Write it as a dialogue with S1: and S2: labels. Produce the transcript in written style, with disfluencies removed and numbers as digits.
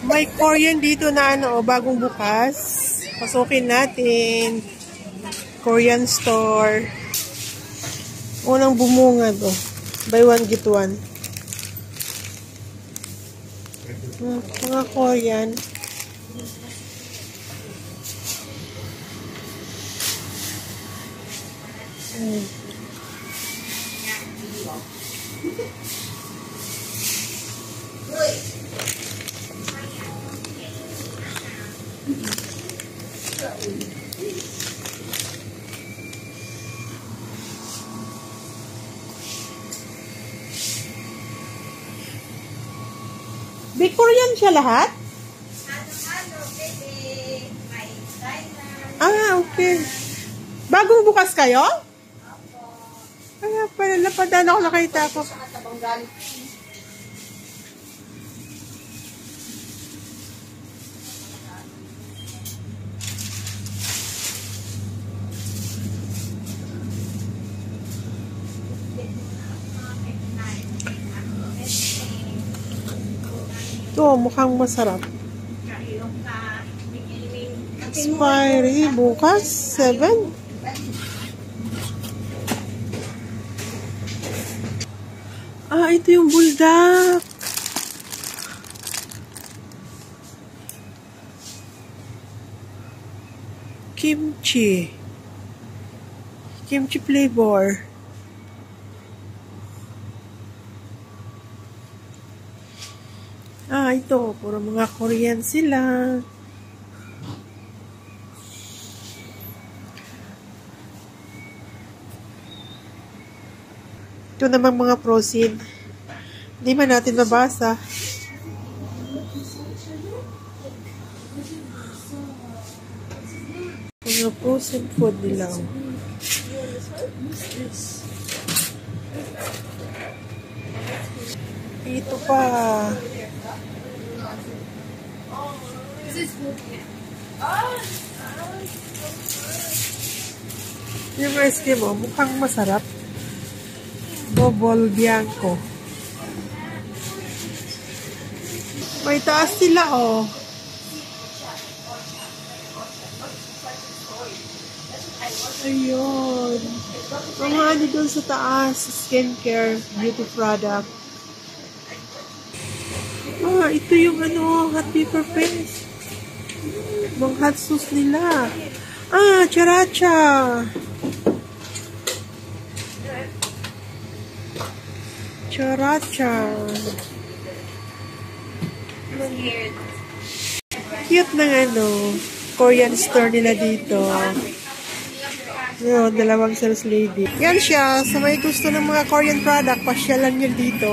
S1: May Korean dito na ano, bagong bukas. Pasukin natin. Korean store. Unang bumunga to. Buy one, get one. Mga Korean. Big Korean siya lahat? Ah, okay. Bagong bukas kayo? Kaya pala, napadaan ako, nakita ko. Ito, mukhang masarap. Expiry bukas, 7. Ah, ito yung buldak. Kimchi. Kimchi flavor. Ah, ito. Puro mga Korean sila. Ito namang mga frozen. Hindi man natin mabasa. Mga frozen food nila. Ito pa. Yung ice cream mo, mukhang masarap. Bobol Bianco. May taas sila, oh. Ayun. Mga ano doon sa taas, skincare, beauty product. Ah, ito yung ano, hot pepper paste. Mga hot sauce nila. Ah, characha. Characha. Cute ng ano, Korean store nila dito. Yun, dalawang sales lady. Yan siya. Sa may gusto ng mga Korean product, pasyalan nyo dito.